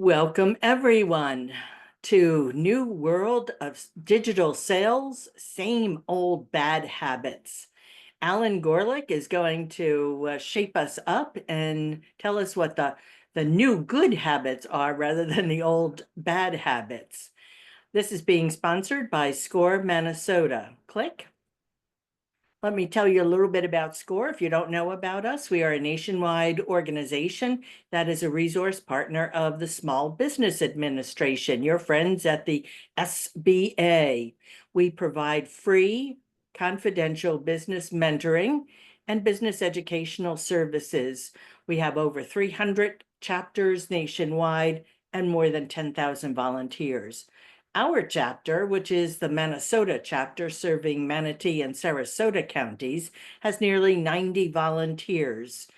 Welcome, everyone, to New World of Digital Sales, Same Old Bad Habits. Alan Gorlick is going to shape us up and tell us what the new good habits are rather than the old bad habits. This is being sponsored by SCORE Minnesota. Click. Let me tell you a little bit about SCORE. If you don't know about us, we are a nationwide organization that is a resource partner of the Small Business Administration, your friends at the SBA. We provide free, confidential business mentoring and business educational services. We have over 300 chapters nationwide and more than 10,000 volunteers. Our chapter, which is the Minnesota chapter serving Manatee and Sarasota counties, has nearly 90 volunteers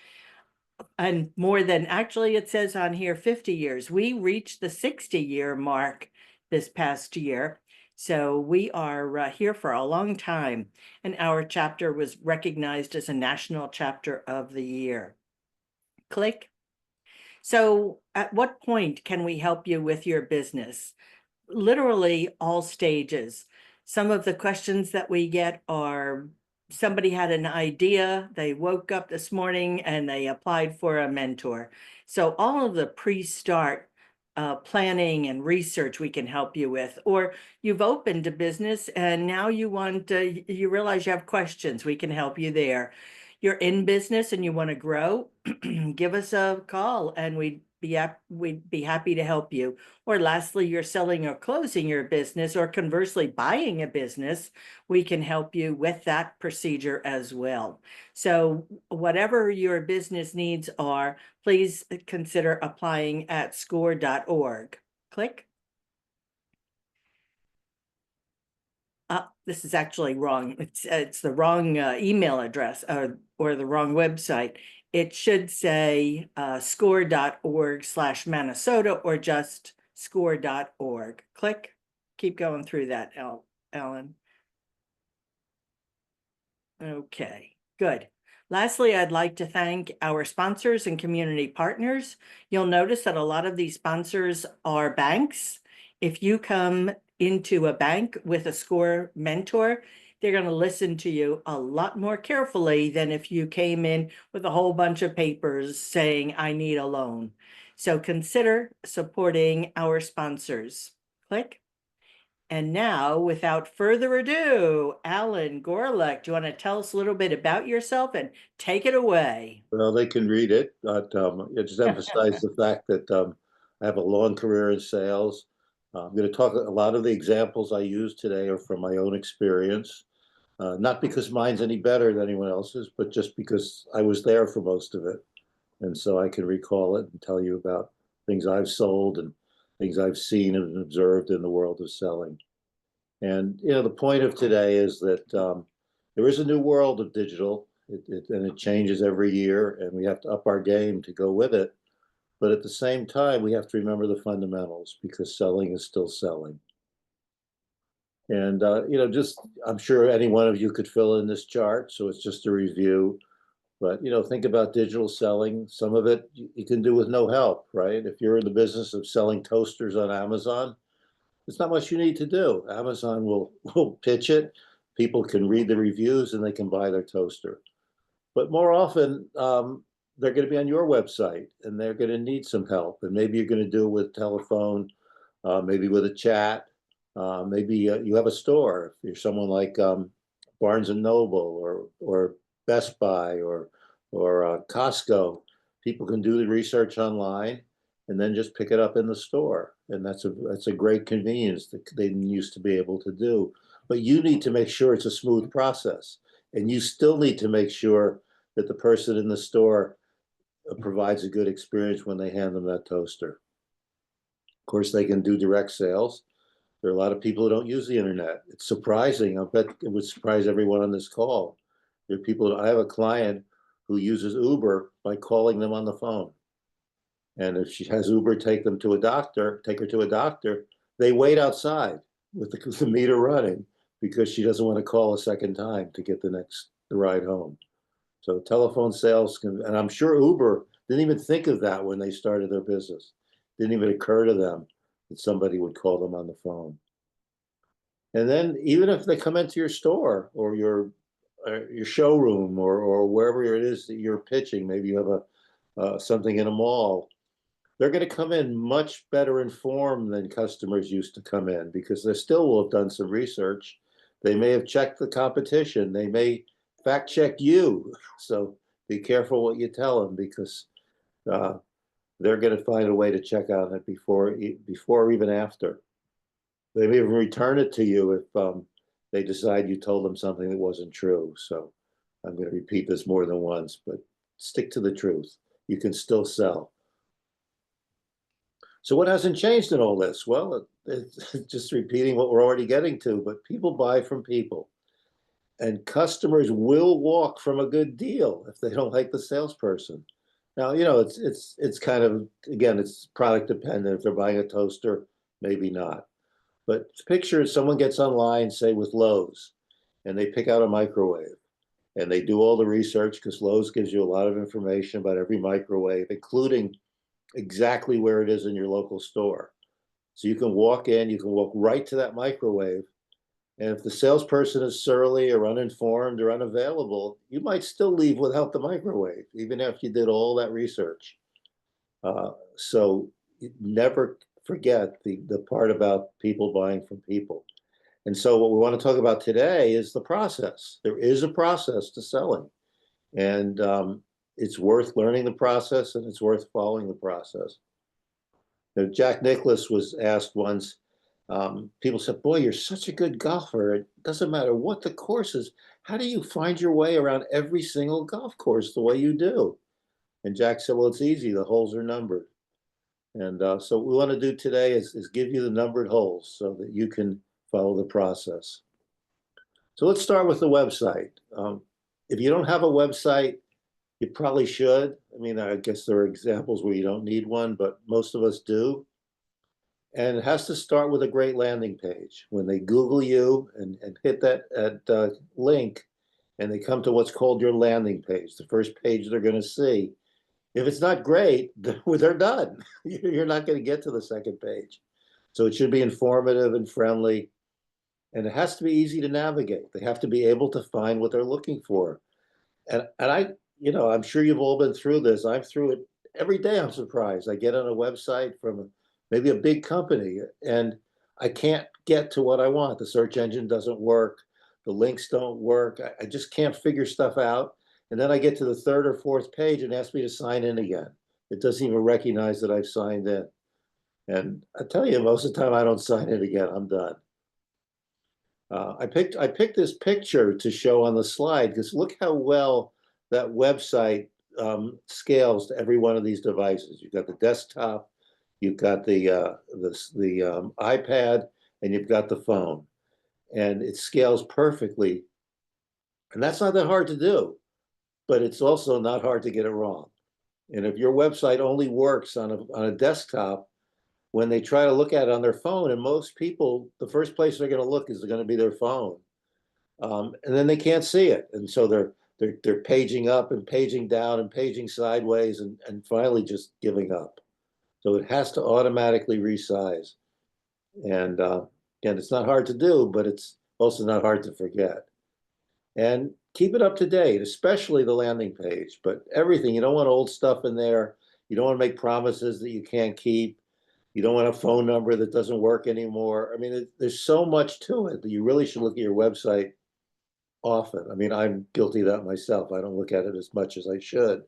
and more than, actually it says on here 50 years. We reached the 60-year mark this past year. So we are here for a long time, and our chapter was recognized as a National Chapter of the Year. Click. So at what point can we help you with your business? Literally all stages. Some of the questions that we get are somebody had an idea, they woke up this morning and they applied for a mentor. So all of the pre-start planning and research we can help you with. Or you've opened a business and now you you realize you have questions, we can help you there. You're in business and you want to grow, give us a call and we'd be happy to help you. Or lastly, you're selling or closing your business, or conversely buying a business, we can help you with that procedure as well. So whatever your business needs are, please consider applying at score.org. Click. This is actually wrong. It's the wrong email address or the wrong website. It should say score.org/Minnesota or just score.org. Click. Keep going through that, Alan. Okay, good. Lastly, I'd like to thank our sponsors and community partners. You'll notice that a lot of these sponsors are banks. If you come into a bank with a SCORE mentor, they're going to listen to you a lot more carefully than if you came in with a whole bunch of papers saying, I need a loan. So consider supporting our sponsors. Click. And now, without further ado, Alan Gorlick, do you want to tell us a little bit about yourself and take it away? Well, they can read it, but I just emphasize the fact that I have a long career in sales. I'm going to talk a lot of the examples I use today are from my own experience, not because mine's any better than anyone else's, but just because I was there for most of it. And so I can recall it and tell you about things I've sold and things I've seen and observed in the world of selling. And, the point of today is that there is a new world of digital, and it changes every year, and we have to up our game to go with it. But at the same time, we have to remember the fundamentals because selling is still selling. And, just I'm sure any one of you could fill in this chart, so it's just a review. But, think about digital selling. Some of it you can do with no help, right? If you're in the business of selling toasters on Amazon, there's not much you need to do. Amazon will pitch it. People can read the reviews and they can buy their toaster. But more often, they're going to be on your website and they're going to need some help. And maybe you're going to do it with telephone, maybe with a chat. Maybe you have a store. If you're someone like Barnes and Noble or Best Buy or Costco, people can do the research online and then just pick it up in the store. And that's a great convenience that they used to be able to do. But you need to make sure it's a smooth process. And you still need to make sure that the person in the store provides a good experience when they hand them that toaster. Of course, they can do direct sales. There are a lot of people who don't use the internet. It's surprising. I bet it would surprise everyone on this call. There are people, I have a client who uses Uber by calling them on the phone. And if she has Uber take her to a doctor, they wait outside with the meter running because she doesn't want to call a second time to get the ride home. So telephone sales and I'm sure Uber didn't even think of that when they started their business. Didn't even occur to them that somebody would call them on the phone. And then even if they come into your store or your showroom or wherever it is that you're pitching, maybe you have a something in a mall, they're going to come in much better informed than customers used to come in because they still will have done some research. They may have checked the competition. They may fact check you. So be careful what you tell them because uh, they're going to find a way to check on it before or even after. They may even return it to you if they decide you told them something that wasn't true. So I'm going to repeat this more than once, but stick to the truth. You can still sell. So what hasn't changed in all this? Well, it's just repeating what we're already getting to, but people buy from people. And customers will walk from a good deal if they don't like the salesperson. Now, it's kind of, again, it's product dependent. If they're buying a toaster, maybe not. But picture someone gets online, say with Lowe's, and they pick out a microwave and they do all the research because Lowe's gives you a lot of information about every microwave, including exactly where it is in your local store. So you can walk in, you can walk right to that microwave. And if the salesperson is surly or uninformed or unavailable, you might still leave without the microwave, even after you did all that research. So never forget the part about people buying from people. And so what we want to talk about today is the process. There is a process to selling, and it's worth learning the process and it's worth following the process. Now, Jack Nicklaus was asked once, people said, boy, you're such a good golfer. It doesn't matter what the course is. How do you find your way around every single golf course the way you do? And Jack said, well, it's easy. The holes are numbered. And so what we want to do today is give you the numbered holes so that you can follow the process. So let's start with the website. If you don't have a website, you probably should. I mean, I guess there are examples where you don't need one, but most of us do. And it has to start with a great landing page. When they Google you and hit that link and they come to what's called your landing page, the first page they're going to see, if it's not great, they're done. You're not going to get to the second page. So it should be informative and friendly. And it has to be easy to navigate. They have to be able to find what they're looking for. And I'm sure you've all been through this. I'm through it every day. I'm surprised. I get on a website from maybe a big company and I can't get to what I want. The search engine doesn't work. The links don't work. I just can't figure stuff out. And then I get to the third or fourth page and ask me to sign in again. It doesn't even recognize that I've signed in. And I tell you, most of the time I don't sign in again. I'm done. I picked this picture to show on the slide because look how well that website scales to every one of these devices. You've got the desktop, you've got the iPad, and you've got the phone, and it scales perfectly. And that's not that hard to do, but it's also not hard to get it wrong. And if your website only works on a desktop, when they try to look at it on their phone, and most people, the first place they're going to look is going to be their phone, and then they can't see it, and so they're paging up and paging down and paging sideways, and finally just giving up. So it has to automatically resize, and again, it's not hard to do, but it's also not hard to forget. And keep it up to date, especially the landing page, but everything. You don't want old stuff in there. You don't want to make promises that you can't keep. You don't want a phone number that doesn't work anymore. I mean, there's so much to it that you really should look at your website often. I mean, I'm guilty of that myself. I don't look at it as much as I should.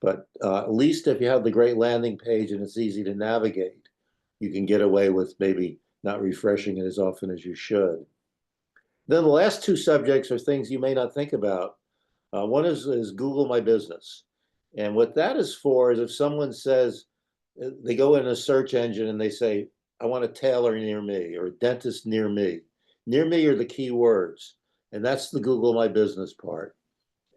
But at least if you have the great landing page and it's easy to navigate, you can get away with maybe not refreshing it as often as you should. Then the last two subjects are things you may not think about. One is Google My Business. And what that is for is if someone says, they go in a search engine and they say, I want a tailor near me or a dentist near me. Near me are the key words. And that's the Google My Business part.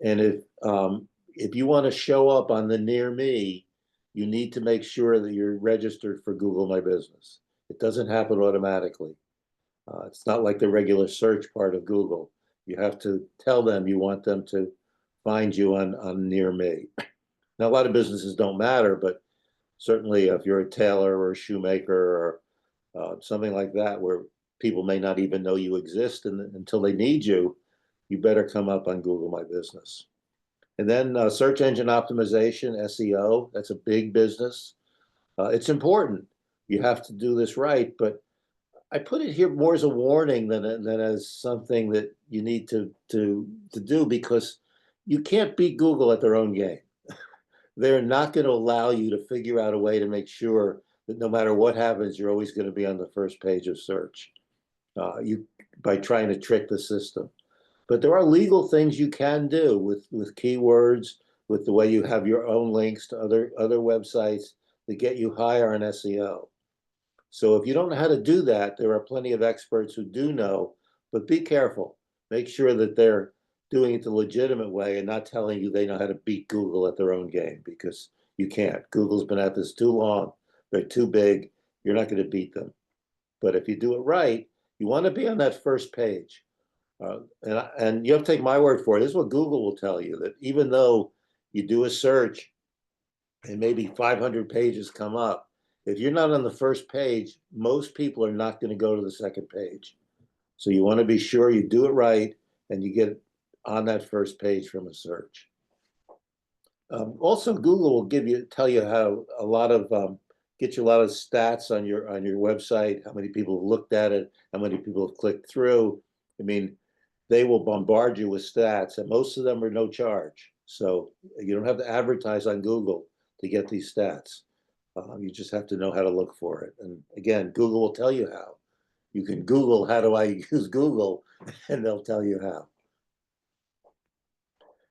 And if you want to show up on the near me, you need to make sure that you're registered for Google My Business. It doesn't happen automatically. It's not like the regular search part of Google. You have to tell them you want them to find you on near me. Now, a lot of businesses don't matter, but Certainly, if you're a tailor or a shoemaker or something like that, where people may not even know you exist until they need you, you better come up on Google My Business. And then search engine optimization, SEO, that's a big business. It's important. You have to do this right, but I put it here more as a warning than as something that you need to do because you can't beat Google at their own game. They're not going to allow you to figure out a way to make sure that no matter what happens, you're always going to be on the first page of search. You by trying to trick the system. But there are legal things you can do with keywords, with the way you have your own links to other websites that get you higher on SEO. So if you don't know how to do that, there are plenty of experts who do know, but be careful. Make sure that they're doing it the legitimate way and not telling you they know how to beat Google at their own game because you can't. Google's been at this too long. They're too big. You're not going to beat them. But if you do it right, you want to be on that first page. And you have to take my word for it. This is what Google will tell you, that even though you do a search and maybe 500 pages come up, if you're not on the first page, most people are not going to go to the second page. So you want to be sure you do it right and you get on that first page from a search. Also, Google will tell you how a lot of get you a lot of stats on your website, how many people have looked at it, how many people have clicked through. I mean, they will bombard you with stats, and most of them are no charge. So you don't have to advertise on Google to get these stats. You just have to know how to look for it. And again, Google will tell you how. You can Google, how do I use Google? And they'll tell you how.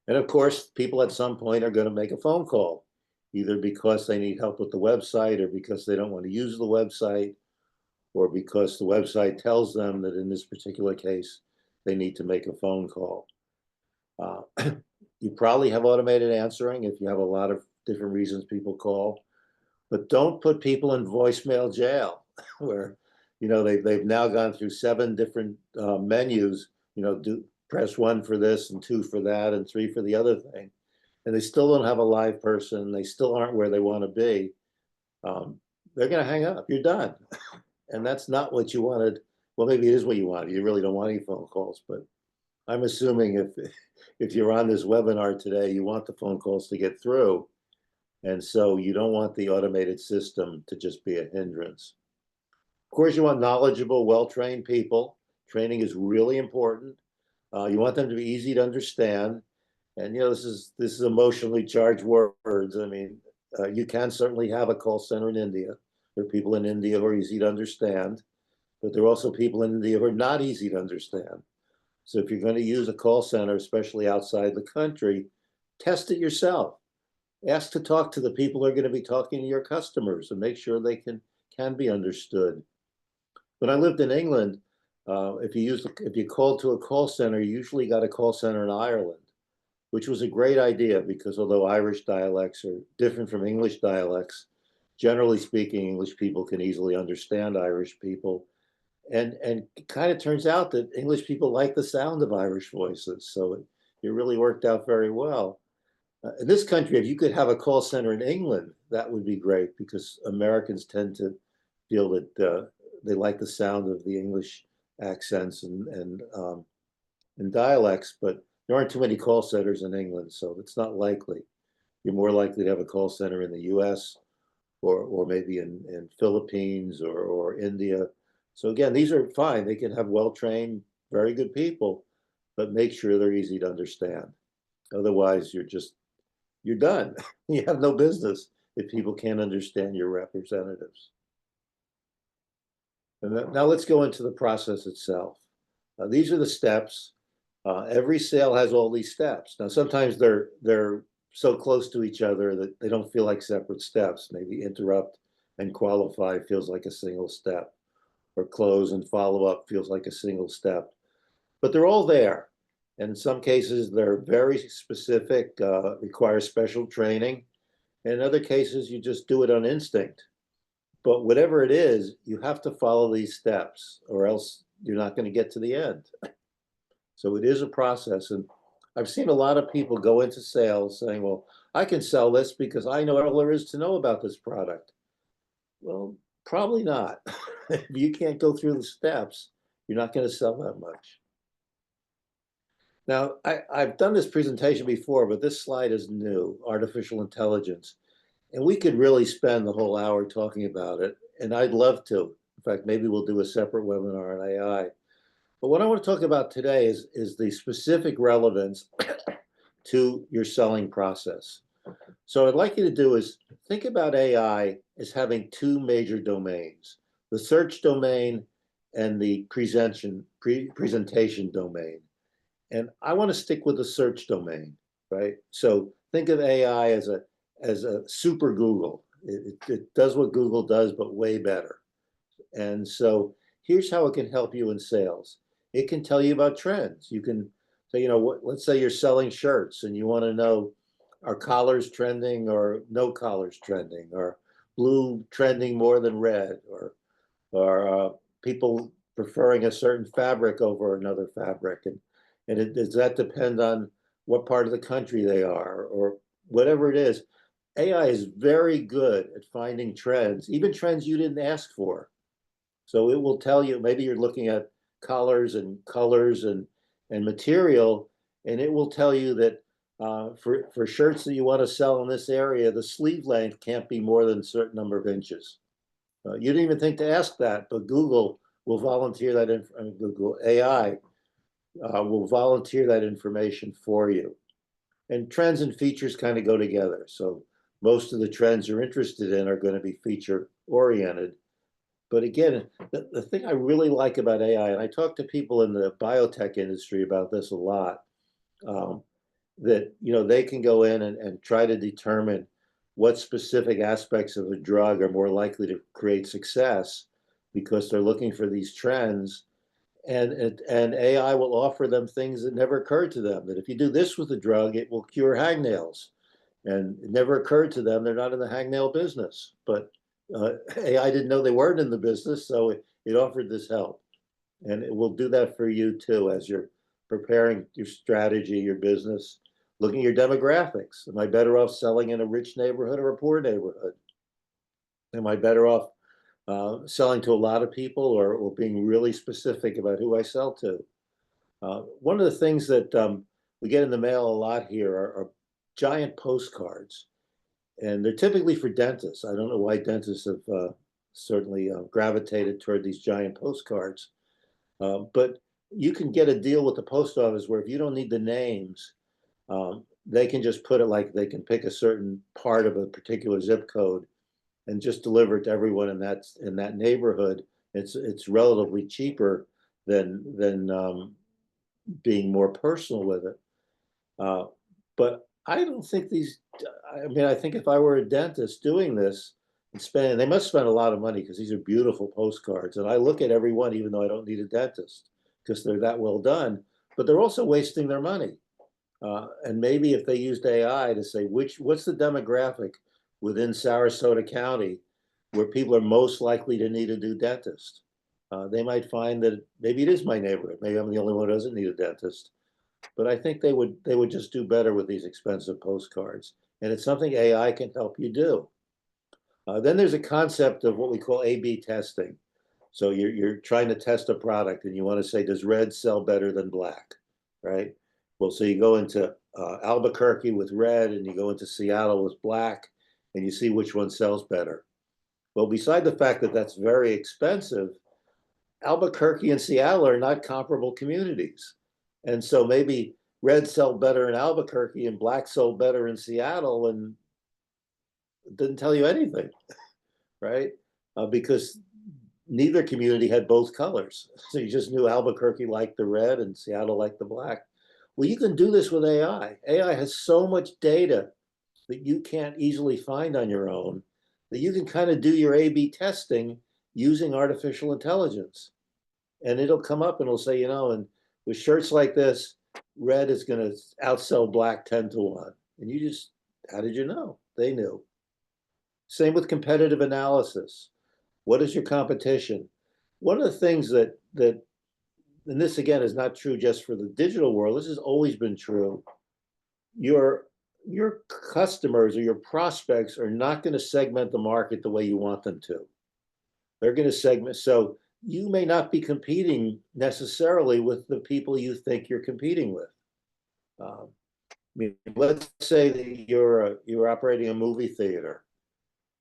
And of course, people at some point are going to make a phone call, either because they need help with the website or because they don't want to use the website or because the website tells them that in this particular case, they need to make a phone call. Uh, you probably have automated answering if you have a lot of different reasons people call, but don't put people in voicemail jail where, they've now gone through 7 different menus, press 1 for this and 2 for that and 3 for the other thing. And they still don't have a live person. They still aren't where they want to be. They're going to hang up. You're done. And that's not what you wanted. Well, maybe it is what you wanted. You really don't want any phone calls, but I'm assuming if you're on this webinar today, you want the phone calls to get through. And so you don't want the automated system to just be a hindrance. Of course, you want knowledgeable, well-trained people. Training is really important. You want them to be easy to understand. And, this is emotionally charged words. I mean, you can certainly have a call center in India. There are people in India who are easy to understand, but there are also people in India who are not easy to understand. So if you're going to use a call center, especially outside the country, test it yourself. Ask to talk to the people who are going to be talking to your customers and make sure they can be understood. When I lived in England, if you called to a call center, you usually got a call center in Ireland, which was a great idea because although Irish dialects are different from English dialects, generally speaking, English people can easily understand Irish people. And it kind of turns out that English people like the sound of Irish voices. So it really worked out very well. In this country, if you could have a call center in England, that would be great because Americans tend to feel that they like the sound of the English accents and dialects, but there aren't too many call centers in England, so it's not likely. You're more likely to have a call center in the US or maybe in Philippines or India. So again, these are fine. They can have well-trained, very good people, but make sure they're easy to understand. Otherwise, you're done. You have no business if people can't understand your representatives. And now let's go into the process itself. These are the steps. Every sale has all these steps. Now, sometimes they're so close to each other that they don't feel like separate steps. Maybe interrupt and qualify feels like a single step, or close and follow up feels like a single step. But they're all there. And in some cases, they're very specific, require special training. And in other cases, you just do it on instinct. But whatever it is, you have to follow these steps or else you're not going to get to the end. So it is a process. And I've seen a lot of people go into sales saying, well, I can sell this because I know all there is to know about this product. Well, probably not. If you can't go through the steps, you're not going to sell that much. Now, I've done this presentation before, but this slide is new, artificial intelligence. And we could really spend the whole hour talking about it, and I'd love to. In fact, maybe we'll do a separate webinar on AI. But what I want to talk about today is the specific relevance to your selling process. So what I'd like you to do is think about AI as having two major domains, the search domain and the presentation domain. And I want to stick with the search domain, right? So think of AI as a super Google. It does what Google does, but way better. And so here's how it can help you in sales. It can tell you about trends. You can say, let's say you're selling shirts and you want to know, are collars trending or no collars trending, or blue trending more than red, or people preferring a certain fabric over another fabric. And does that depend on what part of the country they are, or whatever it is? AI is very good at finding trends, even trends you didn't ask for. So it will tell you, maybe you're looking at collars and colors and material, and it will tell you that for shirts that you want to sell in this area, the sleeve length can't be more than a certain number of inches. You didn't even think to ask that, but Google will volunteer that, Google AI will volunteer that information for you. And trends and features kind of go together. So most of the trends you're interested in are going to be feature oriented. But again, the thing I really like about AI, and I talk to people in the biotech industry about this a lot, that they can go in and try to determine what specific aspects of a drug are more likely to create success because they're looking for these trends. And AI will offer them things that never occurred to them, that if you do this with the drug, it will cure hangnails. And it never occurred to them, they're not in the hangnail business. But AI didn't know they weren't in the business, so it offered this help. And it will do that for you too, as you're preparing your strategy, your business, looking at your demographics. Am I better off selling in a rich neighborhood or a poor neighborhood? Am I better off selling to a lot of people, or being really specific about who I sell to? One of the things that we get in the mail a lot here are giant postcards, and they're typically for dentists. I don't know why dentists have certainly gravitated toward these giant postcards, but you can get a deal with the post office where if you don't need the names, they can just put it, like they can pick a certain part of a particular zip code and just deliver it to everyone in that neighborhood. It's relatively cheaper than being more personal with it. But I don't think these. I mean, I think if I were a dentist doing this and spending, they must spend a lot of money because these are beautiful postcards, and I look at every one, even though I don't need a dentist, because they're that well done. But they're also wasting their money. And maybe if they used AI to say what's the demographic within Sarasota County where people are most likely to need a new dentist, they might find that maybe it is my neighborhood. Maybe I'm the only one who doesn't need a dentist. But I think they would just do better with these expensive postcards. And it's something AI can help you do. Then there's a concept of what we call A/B testing. So you're trying to test a product and you want to say, does red sell better than black, right? Well, so you go into Albuquerque with red and you go into Seattle with black, and you see which one sells better. Well, beside the fact that that's very expensive, Albuquerque and Seattle are not comparable communities. And so maybe red sell better in Albuquerque and black sold better in Seattle, and it didn't tell you anything, right? Because neither community had both colors. So you just knew Albuquerque liked the red and Seattle liked the black. Well, you can do this with AI. AI has so much data that you can't easily find on your own that you can kind of do your A/B testing using artificial intelligence. And it'll come up and it'll say, and with shirts like this, red is going to outsell black 10 to 1. And you just, how did you know? They knew. Same with competitive analysis. What is your competition? One of the things that and this again is not true just for the digital world, this has always been true. Your your customers or your prospects are not going to segment the market the way you want them to. They're going to segment. So you may not be competing necessarily with the people you think you're competing with. Um, I mean, let's say that you're operating a movie theater,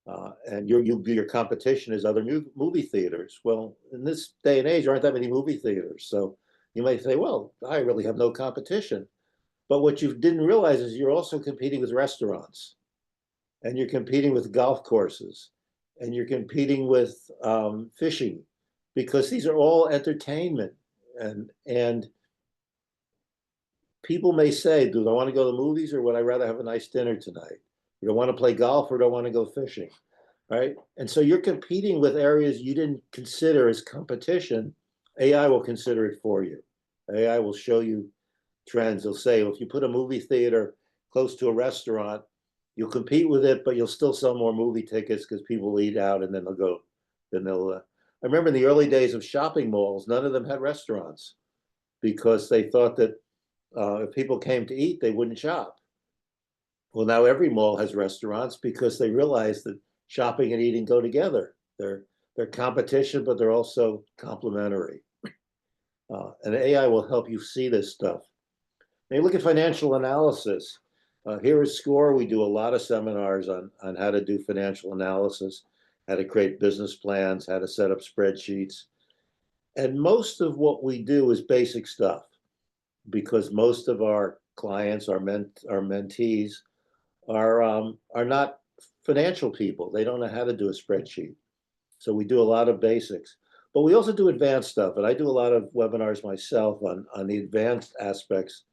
and your competition is other movie theaters. Well, in this day and age, there aren't that many movie theaters, so you might say, "Well, I really have no competition." But what you didn't realize is you're also competing with restaurants, and you're competing with golf courses, and you're competing with fishing, because these are all entertainment, and people may say, do I want to go to the movies, or would I rather have a nice dinner tonight? Do I want to play golf, or do I want to go fishing? Right? And so you're competing with areas you didn't consider as competition. AI will consider it for you. AI will show you trends. They'll say, well, if you put a movie theater close to a restaurant, you'll compete with it, but you'll still sell more movie tickets because people eat out, and then they'll go, then they'll. I remember in the early days of shopping malls, none of them had restaurants because they thought that if people came to eat, they wouldn't shop. Well, now every mall has restaurants because they realize that shopping and eating go together. They're competition, but they're also complementary. And AI will help you see this stuff. Now you look at financial analysis. Here at SCORE, we do a lot of seminars on how to do financial analysis, how to create business plans, how to set up spreadsheets. And most of what we do is basic stuff because most of our clients, our mentees, are not financial people. They don't know how to do a spreadsheet. So we do a lot of basics, but we also do advanced stuff. And I do a lot of webinars myself on the advanced aspects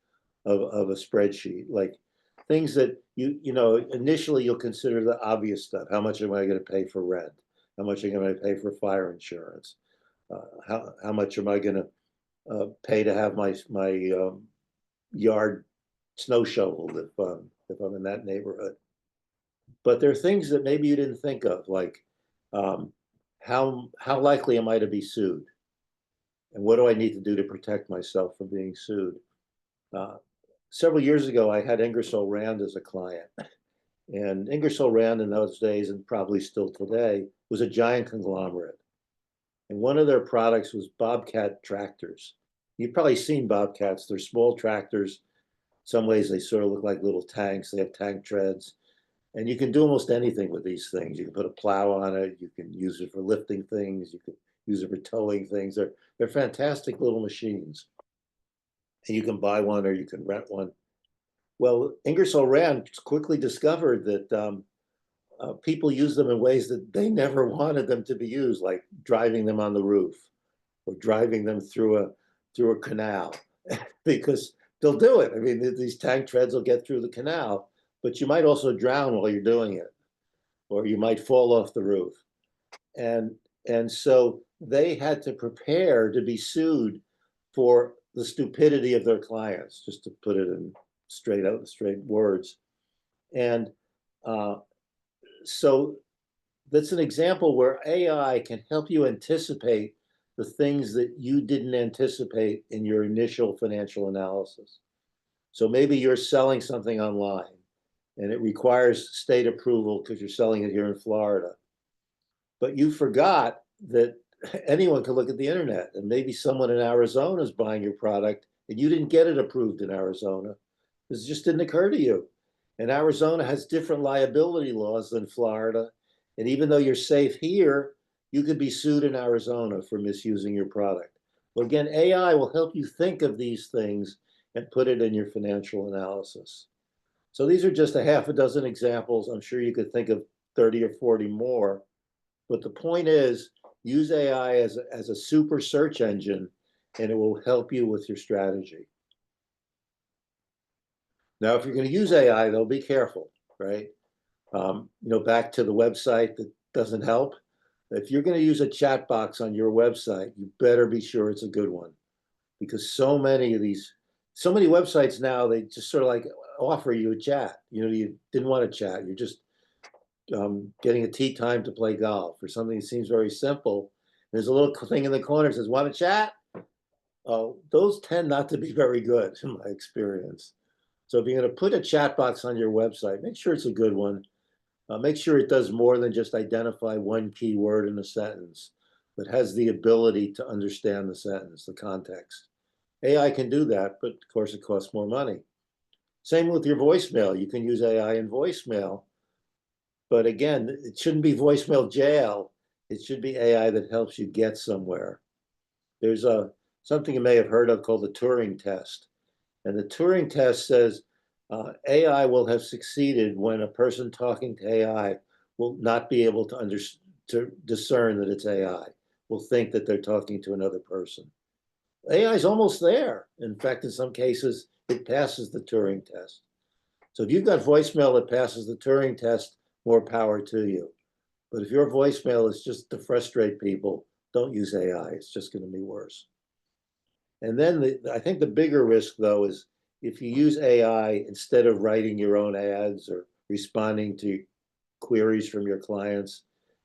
of a spreadsheet, like things that initially you'll consider the obvious stuff. How much am I going to pay for rent? How much am I going to pay for fire insurance? How much am I going to pay to have my yard snow shoveled if I'm in that neighborhood? But there are things that maybe you didn't think of, like um, how likely am I to be sued, and what do I need to do to protect myself from being sued? Uh, Several years ago, I had Ingersoll Rand as a client, and Ingersoll Rand in those days, and probably still today, was a giant conglomerate. And one of their products was Bobcat tractors. You've probably seen Bobcats. They're small tractors. Some ways they sort of look like little tanks. They have tank treads. And you can do almost anything with these things. You can put a plow on it. You can use it for lifting things. You can use it for towing things. They're fantastic little machines. And you can buy one or you can rent one. Well, Ingersoll Rand quickly discovered that people use them in ways that they never wanted them to be used, like driving them on the roof or driving them through a canal, because they'll do it. I mean, these tank treads will get through the canal, but you might also drown while you're doing it, or you might fall off the roof. And and so they had to prepare to be sued for the stupidity of their clients, just to put it in straight words. And uh, so that's an example where AI can help you anticipate the things that you didn't anticipate in your initial financial analysis. So maybe you're selling something online and it requires state approval because you're selling it here in Florida. But you forgot that anyone can look at the internet, and maybe someone in Arizona is buying your product and you didn't get it approved in Arizona. This just didn't occur to you. And Arizona has different liability laws than Florida. And even though you're safe here, you could be sued in Arizona for misusing your product. Well, again, AI will help you think of these things and put it in your financial analysis. So these are just a half a dozen examples. I'm sure you could think of 30 or 40 more. But the point is, use AI as a super search engine, and it will help you with your strategy. Now, if you're going to use AI, though, be careful, right? Back to the website that doesn't help. If you're going to use a chat box on your website, you better be sure it's a good one, because so many websites now, they just sort of like offer you a chat. You didn't want to chat. You're just getting a tee time to play golf or something that seems very simple. There's a little thing in the corner that says, want to chat? Those tend not to be very good in my experience. So if you're going to put a chat box on your website, make sure it's a good one. Make sure it does more than just identify one key word in a sentence, but has the ability to understand the sentence, the context. AI can do that, but of course it costs more money. Same with your voicemail. You can use AI in voicemail, but again, it shouldn't be voicemail jail. It should be AI that helps you get somewhere. There's something you may have heard of called the Turing test. And the Turing test says AI will have succeeded when a person talking to AI will not be able to discern that it's AI, will think that they're talking to another person. AI is almost there. In fact, in some cases, it passes the Turing test. So if you've got voicemail that passes the Turing test, more power to you. But if your voicemail is just to frustrate people, don't use AI. It's just going to be worse. And then I think the bigger risk, though, is if you use AI instead of writing your own ads or responding to queries from your clients,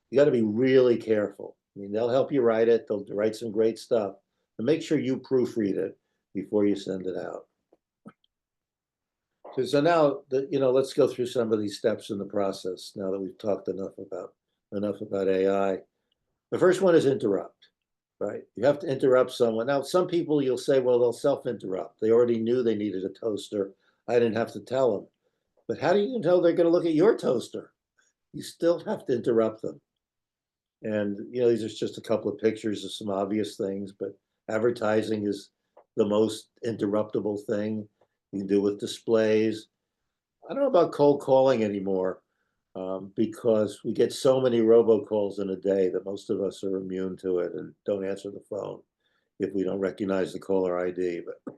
you got to be really careful. I mean, they'll help you write it. They'll write some great stuff, but make sure you proofread it before you send it out. So now, let's go through some of these steps in the process. Now that we've talked enough about AI, the first one is interrupt. Right? You have to interrupt someone. Now, some people you'll say, well, they'll self-interrupt. They already knew they needed a toaster. I didn't have to tell them. But how do you know they're going to look at your toaster? You still have to interrupt them. And, these are just a couple of pictures of some obvious things, but advertising is the most interruptible thing you can do with displays. I don't know about cold calling anymore because we get so many robocalls in a day that most of us are immune to it and don't answer the phone if we don't recognize the caller ID. But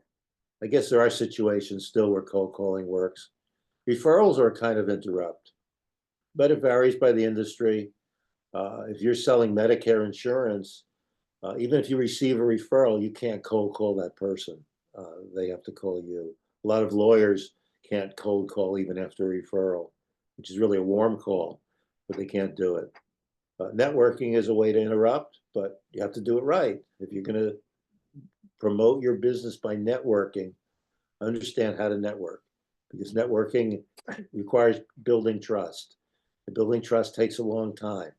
I guess there are situations still where cold calling works. Referrals are a kind of interrupt, but it varies by the industry. If you're selling Medicare insurance, even if you receive a referral, you can't cold call that person. They have to call you. A lot of lawyers can't cold call even after a referral, which is really a warm call, but they can't do it. Networking is a way to interrupt, but you have to do it right. If you're going to promote your business by networking, understand how to network because networking requires building trust. And building trust takes a long time.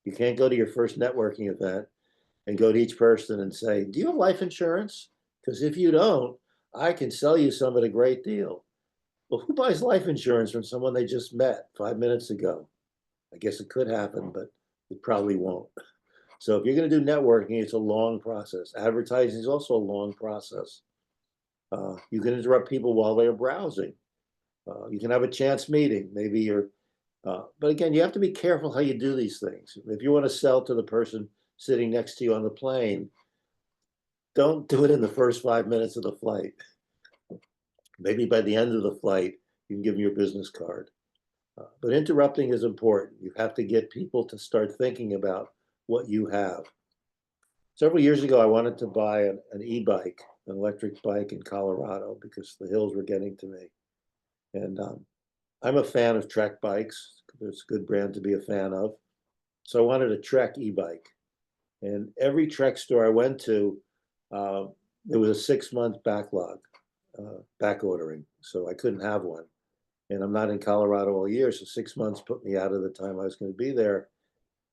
You can't go to your first networking event and go to each person and say, do you have life insurance? Because if you don't, I can sell you some at a great deal. Well, who buys life insurance from someone they just met 5 minutes ago? I guess it could happen, but it probably won't. So if you're going to do networking, it's a long process. Advertising is also a long process. You can interrupt people while they're browsing. You can have a chance meeting. Maybe but again, you have to be careful how you do these things. If you want to sell to the person sitting next to you on the plane, don't do it in the first 5 minutes of the flight. Maybe by the end of the flight, you can give them your business card. But interrupting is important. You have to get people to start thinking about what you have. Several years ago, I wanted to buy an e-bike, an electric bike in Colorado because the hills were getting to me. And I'm a fan of Trek bikes. It's a good brand to be a fan of. So I wanted a Trek e-bike. And every Trek store I went to, there was a 6-month backlog, back ordering. So I couldn't have one. And I'm not in Colorado all year. So 6 months put me out of the time I was going to be there.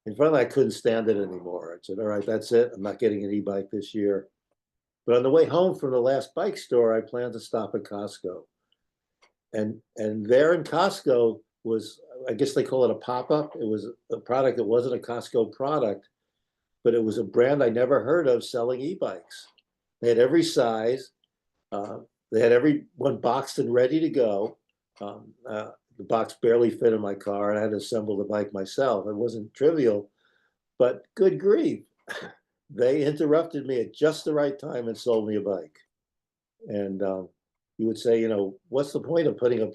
And finally, I couldn't stand it anymore. I said, all right, that's it. I'm not getting an e-bike this year. But on the way home from the last bike store, I planned to stop at Costco. And there in Costco was, I guess they call it a pop-up. It was a product that wasn't a Costco product, but it was a brand I never heard of selling e-bikes. They had every size. They had every one boxed and ready to go. The box barely fit in my car, and I had to assemble the bike myself. It wasn't trivial, but good grief. They interrupted me at just the right time and sold me a bike. And you would say, what's the point of putting an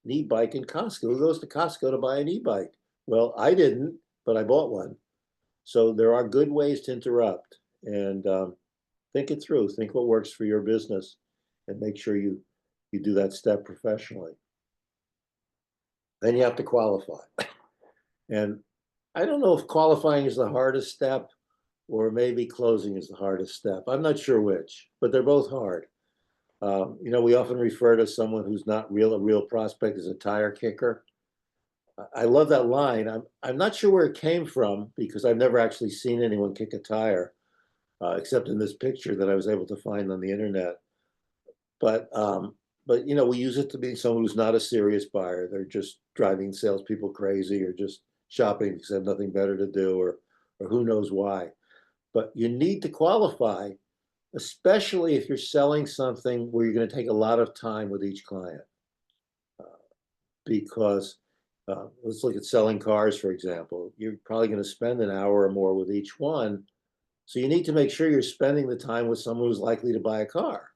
e-bike in Costco? Who goes to Costco to buy an e-bike? Well, I didn't, but I bought one. So there are good ways to interrupt, and think it through. Think what works for your business, and make sure you do that step professionally. Then you have to qualify. And I don't know if qualifying is the hardest step or maybe closing is the hardest step. I'm not sure which, but they're both hard. We often refer to someone who's not a real prospect as a tire kicker. I love that line. I'm not sure where it came from because I've never actually seen anyone kick a tire, except in this picture that I was able to find on the internet. But we use it to be someone who's not a serious buyer. They're just driving salespeople crazy, or just shopping because they have nothing better to do, or who knows why. But you need to qualify, especially if you're selling something where you're going to take a lot of time with each client. Because let's look at selling cars, for example. You're probably going to spend an hour or more with each one. So you need to make sure you're spending the time with someone who's likely to buy a car.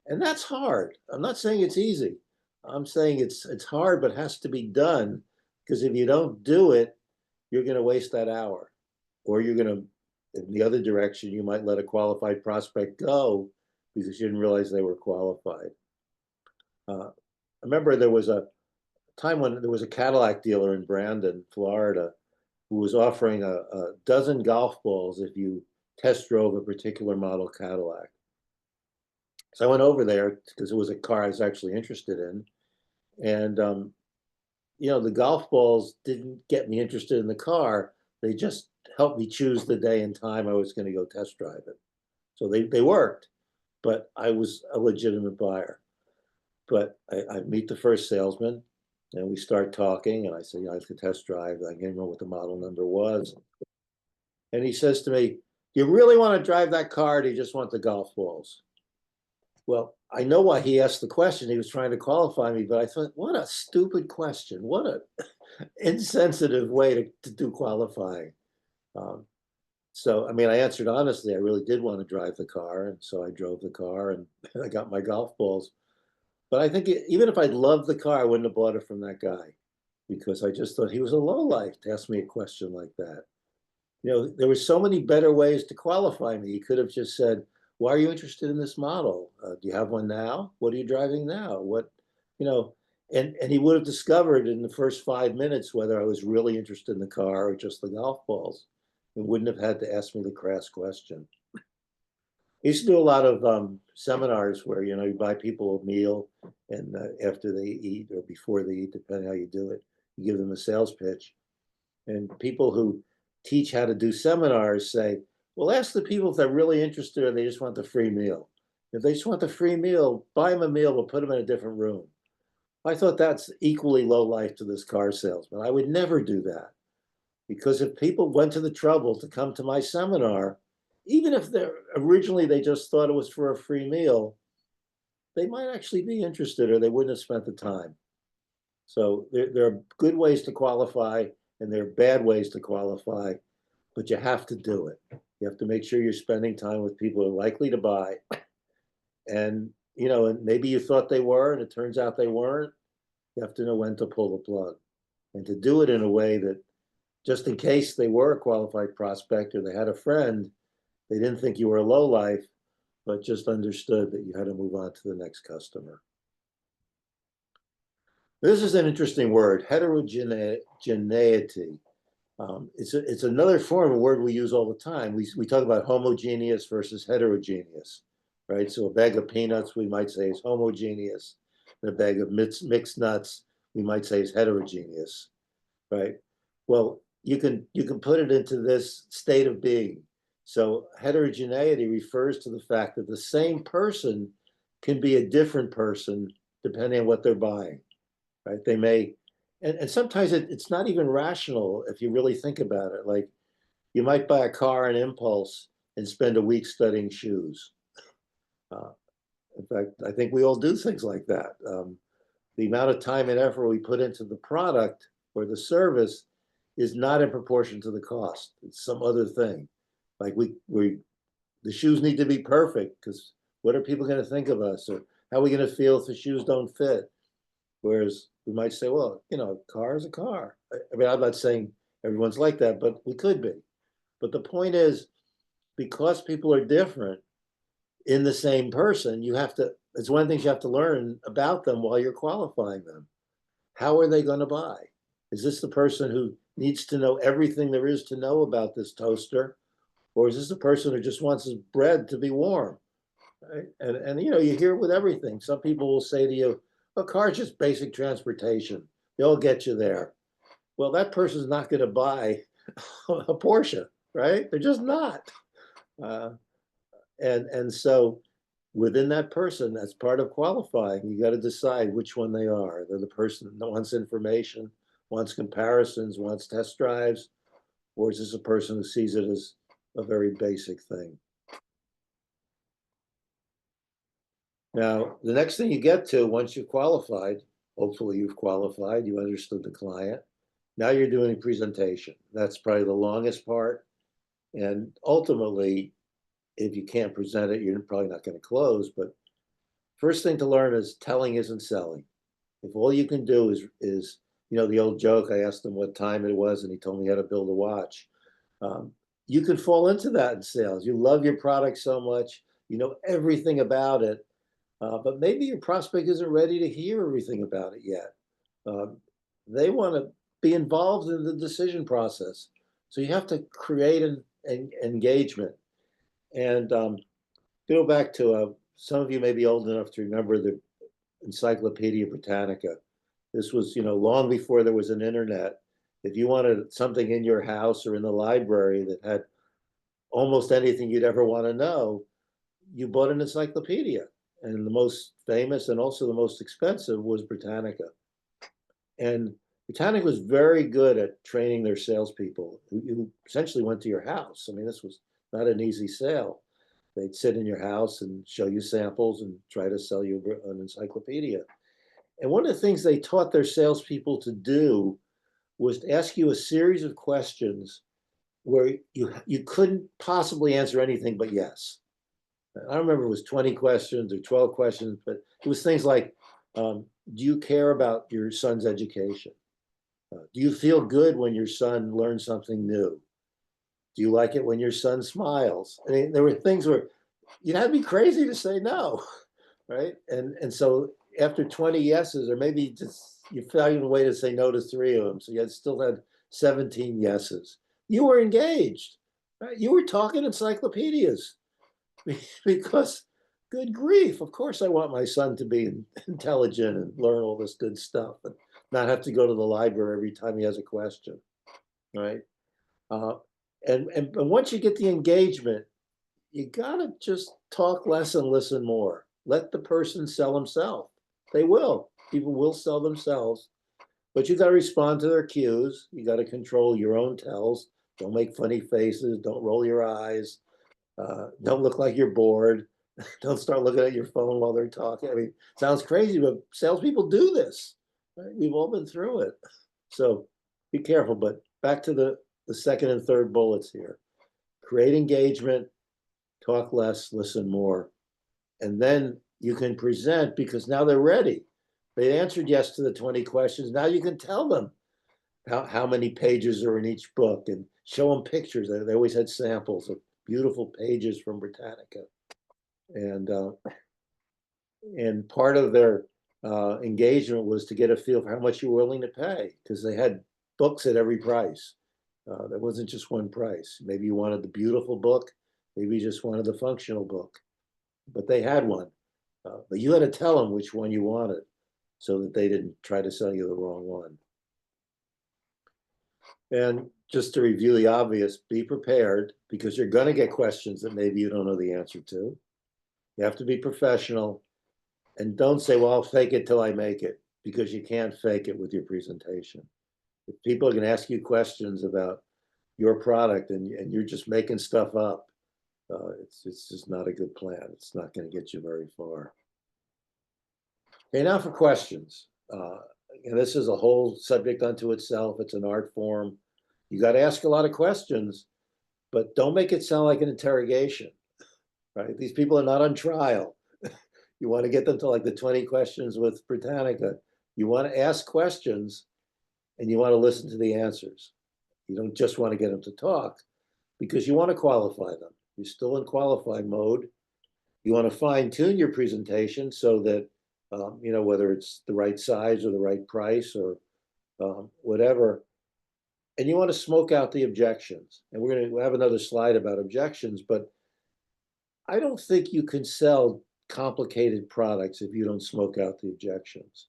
And that's hard. I'm not saying it's easy. I'm saying it's hard, but has to be done, because if you don't do it, you're going to waste that hour, or you're going to, in the other direction, you might let a qualified prospect go because you didn't realize they were qualified. I remember there was a time when there was a Cadillac dealer in Brandon, Florida, who was offering a dozen golf balls if you test drove a particular model Cadillac. So I went over there because it was a car I was actually interested in. And, the golf balls didn't get me interested in the car. They just helped me choose the day and time I was going to go test drive it. So they worked, but I was a legitimate buyer. But I meet the first salesman, and we start talking, and I say, I could test drive. I gave him what the model number was. And he says to me, you really want to drive that car, or do you just want the golf balls? Well, I know why he asked the question. He was trying to qualify me, but I thought, what a stupid question. What an insensitive way to do qualifying. Um, so, I mean, I answered honestly. I really did want to drive the car. And so I drove the car, and I got my golf balls. But I think even if I loved the car, I wouldn't have bought it from that guy, because I just thought he was a lowlife to ask me a question like that. There were so many better ways to qualify me. He could have just said, why are you interested in this model? Do you have one now? What are you driving now? You know, and he would have discovered in the first 5 minutes whether I was really interested in the car or just the golf balls, and wouldn't have had to ask me the crass question. I used to do a lot of seminars where, you buy people a meal, and after they eat or before they eat, depending how you do it, you give them a sales pitch. And people who teach how to do seminars say, well, ask the people if they're really interested or they just want the free meal. If they just want the free meal, buy them a meal, but put them in a different room. I thought that's equally low life to this car salesman. I would never do that, because if people went to the trouble to come to my seminar, even if originally they just thought it was for a free meal, they might actually be interested, or they wouldn't have spent the time. So there are good ways to qualify, and there are bad ways to qualify, but you have to do it. You have to make sure you're spending time with people who are likely to buy. And, and maybe you thought they were, and it turns out they weren't. You have to know when to pull the plug, and to do it in a way that, just in case they were a qualified prospect or they had a friend, they didn't think you were a lowlife, but just understood that you had to move on to the next customer. This is an interesting word, heterogeneity. It's another form of word we use all the time. We talk about homogeneous versus heterogeneous, right? So a bag of peanuts, we might say, is homogeneous. And a bag of mixed nuts, we might say, is heterogeneous, right? Well, you can put it into this state of being. So heterogeneity refers to the fact that the same person can be a different person depending on what they're buying, right? They may, and sometimes it's not even rational if you really think about it. Like, you might buy a car on impulse and spend a week studying shoes. In fact, I think we all do things like that. The amount of time and effort we put into the product or the service is not in proportion to the cost. It's some other thing. Like the shoes need to be perfect, because what are people going to think of us? Or how are we going to feel if the shoes don't fit? Whereas we might say, well, a car is a car. I mean, I'm not saying everyone's like that, but we could be. But the point is, because people are different in the same person, it's one of the things you have to learn about them while you're qualifying them. How are they going to buy? Is this the person who needs to know everything there is to know about this toaster? Or is this the person who just wants his bread to be warm? right? And you know, you hear it with everything. Some people will say to you, a car's just basic transportation. They'll get you there. Well, that person's not going to buy a Porsche, right? They're just not. Uh, and so within that person, that's part of qualifying. You got to decide which one they are. They're the person that wants information, wants comparisons, wants test drives, or is this a person who sees it as a very basic thing? Now, the next thing you get to, once you've qualified, hopefully you've qualified, you understood the client. Now you're doing a presentation. That's probably the longest part. And ultimately, if you can't present it, you're probably not going to close. But first thing to learn is telling isn't selling. If all you can do is you know, the old joke, I asked him what time it was and he told me how to build a watch. Um, you can fall into that in sales. You love your product so much, you know everything about it, but maybe your prospect isn't ready to hear everything about it yet. Um, they want to be involved in the decision process. So you have to create an engagement. And go back to some of you may be old enough to remember the Encyclopedia Britannica. This was, you know, long before there was an internet. If you wanted something in your house or in the library that had almost anything you'd ever want to know, you bought an encyclopedia. And the most famous and also the most expensive was Britannica. And Britannica was very good at training their salespeople who essentially went to your house. I mean, this was not an easy sale. They'd sit in your house and show you samples and try to sell you an encyclopedia. And one of the things they taught their salespeople to do was to ask you a series of questions where you couldn't possibly answer anything but yes. I don't remember if it was 20 questions or 12 questions, but it was things like, do you care about your son's education? Do you feel good when your son learns something new? Do you like it when your son smiles? I mean, there were things where you'd have to be crazy to say no, right? And so after 20 yeses, or maybe just you found a way to say no to 3 of them, so you had still had 17 yeses. You were engaged, right? You were talking encyclopedias because, good grief, of course I want my son to be intelligent and learn all this good stuff and not have to go to the library every time he has a question, right? Uh, and once you get the engagement, you gotta just talk less and listen more. Let the person sell himself. They will. People will sell themselves, but you got to respond to their cues. You got to control your own tells. Don't make funny faces. Don't roll your eyes. Don't look like you're bored. Don't start looking at your phone while they're talking. I mean, sounds crazy, but salespeople do this. Right? We've all been through it. So be careful. But back to the second and third bullets here. Create engagement, talk less, listen more. And then you can present because now they're ready. They answered yes to the 20 questions. Now you can tell them how many pages are in each book and show them pictures. They always had samples of beautiful pages from Britannica. And part of their engagement was to get a feel for how much you were willing to pay because they had books at every price. There wasn't just one price. Maybe you wanted the beautiful book, maybe you just wanted the functional book, but they had one. But you had to tell them which one you wanted so that they didn't try to sell you the wrong one. And just to review the obvious, be prepared because you're going to get questions that maybe you don't know the answer to. You have to be professional and don't say, well, I'll fake it till I make it because you can't fake it with your presentation. If people are going to ask you questions about your product and you're just making stuff up, it's just not a good plan. It's not going to get you very far. Okay, now for questions. And this is a whole subject unto itself. It's an art form. You got to ask a lot of questions, but don't make it sound like an interrogation, right? These people are not on trial. You want to get them to like the 20 questions with Britannica. You want to ask questions and you want to listen to the answers. You don't just want to get them to talk because you want to qualify them. You're still in qualifying mode. You want to fine tune your presentation so that, you know, whether it's the right size or the right price or whatever. And you want to smoke out the objections. And we'll have another slide about objections, but I don't think you can sell complicated products if you don't smoke out the objections.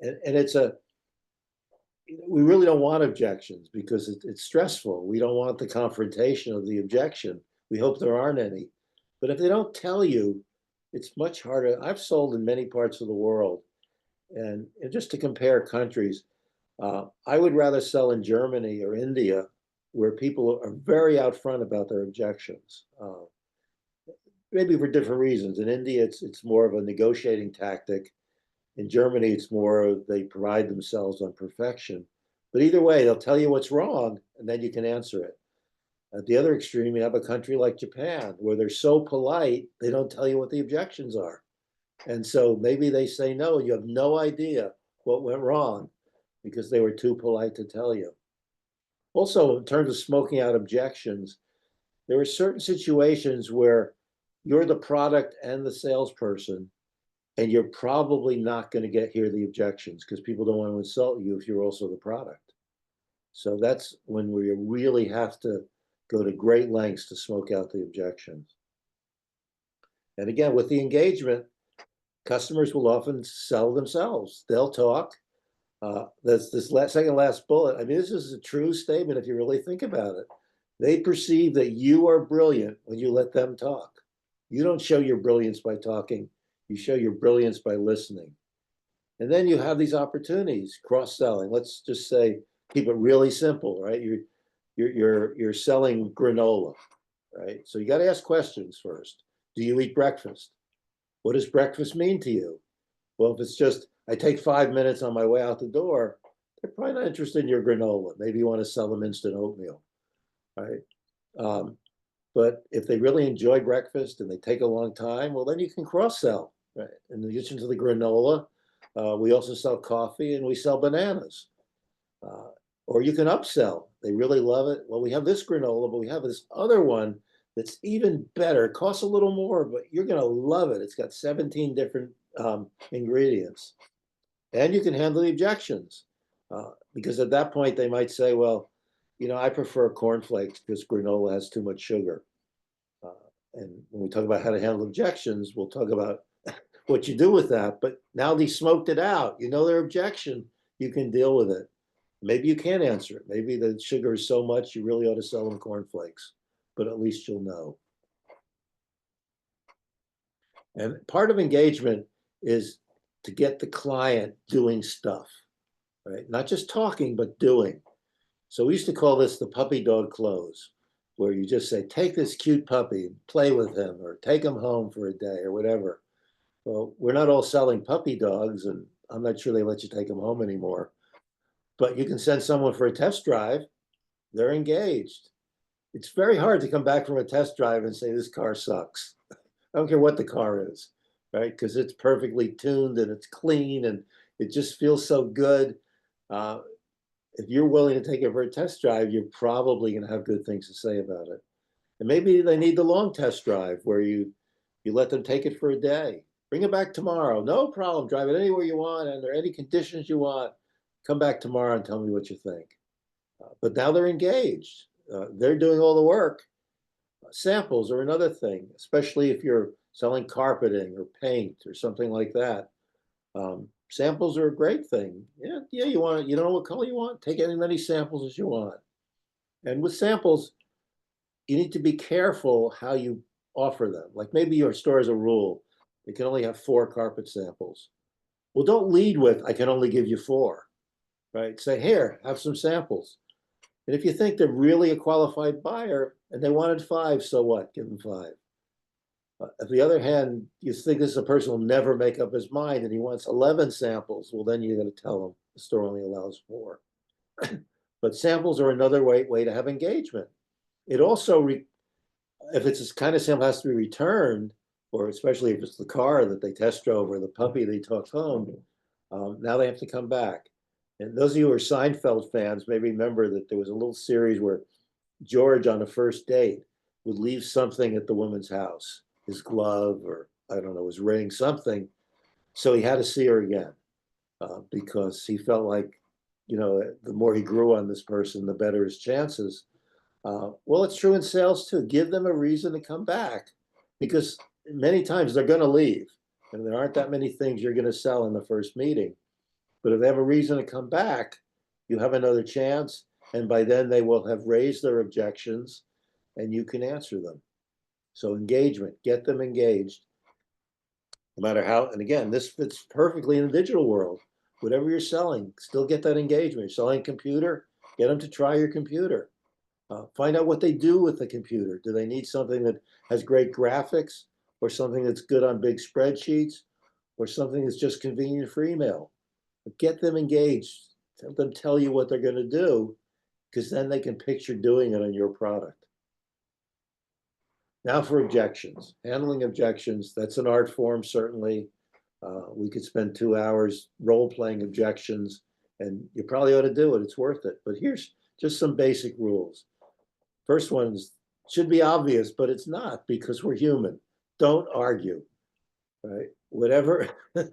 And it's a, we really don't want objections because it's stressful. We don't want the confrontation of the objection. We hope there aren't any. But if they don't tell you, it's much harder. I've sold in many parts of the world. And just to compare countries, I would rather sell in Germany or India, where people are very out front about their objections. Maybe for different reasons. In India, it's more of a negotiating tactic. In Germany, it's more they pride themselves on perfection. But either way, they'll tell you what's wrong, and then you can answer it. At the other extreme, you have a country like Japan, where they're so polite, they don't tell you what the objections are. And so maybe they say no, and you have no idea what went wrong because they were too polite to tell you. Also, in terms of smoking out objections, there are certain situations where you're the product and the salesperson, and you're probably not going to hear the objections because people don't want to insult you if you're also the product. So that's when we really have to go to great lengths to smoke out the objections. And again, with the engagement, customers will often sell themselves. They'll talk. That's this second last bullet. I mean, this is a true statement if you really think about it. They perceive that you are brilliant when you let them talk. You don't show your brilliance by talking. You show your brilliance by listening. And then you have these opportunities, cross-selling. Let's just say, keep it really simple, right? You're selling granola, right? So you got to ask questions first. Do you eat breakfast? What does breakfast mean to you? Well, if it's just, I take 5 minutes on my way out the door, they're probably not interested in your granola. Maybe you want to sell them instant oatmeal, right? Um, but if they really enjoy breakfast and they take a long time, well, then you can cross sell, right? In addition to the granola, we also sell coffee and we sell bananas. Uh, or you can upsell. They really love it. Well, we have this granola, but we have this other one that's even better. It costs a little more, but you're going to love it. It's got 17 different ingredients. And you can handle the objections because at that point they might say, well, I prefer cornflakes because granola has too much sugar. And when we talk about how to handle objections, we'll talk about what you do with that. But now they smoked it out. You know their objection. You can deal with it. Maybe you can't answer it. Maybe the sugar is so much you really ought to sell them cornflakes, but at least you'll know. And part of engagement is to get the client doing stuff, right? Not just talking, but doing. So we used to call this the puppy dog close, where you just say, take this cute puppy, play with him, or take him home for a day, or whatever. Well, we're not all selling puppy dogs, and I'm not sure they let you take them home anymore. But you can send someone for a test drive. They're engaged. It's very hard to come back from a test drive and say, this car sucks. I don't care what the car is, right? Because it's perfectly tuned and it's clean and it just feels so good. If you're willing to take it for a test drive, you're probably going to have good things to say about it. And maybe they need the long test drive where you let them take it for a day. Bring it back tomorrow. No problem. Drive it anywhere you want, under any conditions you want. Come back tomorrow and tell me what you think. But now they're engaged. They're doing all the work. Samples are another thing, especially if you're selling carpeting or paint or something like that. Samples are a great thing. Yeah, you don't know what color you want? Take as many samples as you want. And with samples, you need to be careful how you offer them. Like maybe your store has a rule. It can only have 4 carpet samples. Well, don't lead with, I can only give you 4, right? Say, here, have some samples. And if you think they're really a qualified buyer and they wanted 5, so what? Give them 5. On the other hand, you think this is a person who will never make up his mind and he wants 11 samples. Well, then you're going to tell him the store only allows 4. But samples are another way to have engagement. It also, if it's this kind of sample has to be returned, or especially if it's the car that they test drove or the puppy they took home, now they have to come back. And those of you who are Seinfeld fans may remember that there was a little series where George on a first date would leave something at the woman's house, his glove or I don't know, his ring, something. So he had to see her again because he felt like, the more he grew on this person, the better his chances. Well, it's true in sales too. Give them a reason to come back. because many times they're going to leave, and there aren't that many things you're going to sell in the first meeting. But if they have a reason to come back, you have another chance, and by then they will have raised their objections, and you can answer them. So engagement, get them engaged, no matter how. And again, this fits perfectly in the digital world. Whatever you're selling, still get that engagement. You're selling a computer, get them to try your computer. Find out what they do with the computer. Do they need something that has great graphics, or something that's good on big spreadsheets, or something that's just convenient for email? But get them engaged. Let them tell you what they're going to do, because then they can picture doing it on your product. Now for objections. Handling objections, that's an art form, certainly. We could spend 2 hours role-playing objections, and you probably ought to do it. It's worth it. But here's just some basic rules. First one should be obvious, but it's not, because we're human. Don't argue, right? Whatever, I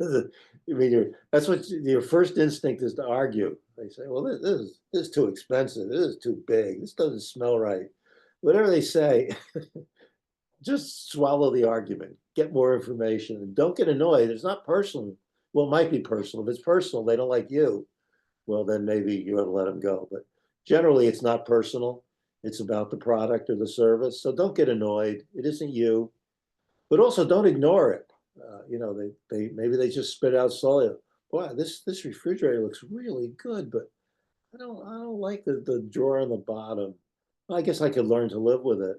mean, that's what your first instinct is, to argue. They say, well, this is too expensive. This is too big. This doesn't smell right. Whatever they say, just swallow the argument, get more information, and don't get annoyed. It's not personal. Well, it might be personal. If it's personal, they don't like you, well, then maybe you ought to let them go. But generally, it's not personal. It's about the product or the service. So don't get annoyed. It isn't you. But also don't ignore it. They maybe they just spit out slowly. Boy, this refrigerator looks really good, but I don't like the drawer on the bottom. Well, I guess I could learn to live with it.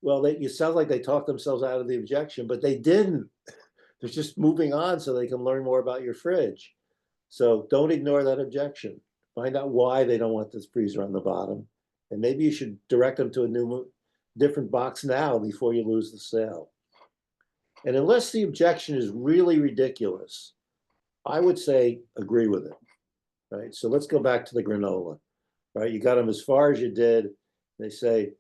Well, it sounds like they talked themselves out of the objection, but they didn't. They're just moving on so they can learn more about your fridge. So don't ignore that objection. Find out why they don't want this freezer on the bottom. And maybe you should direct them to a different box now before you lose the sale. And unless the objection is really ridiculous, I would say agree with it, right? So let's go back to the granola, right? You got them as far as you did. They say,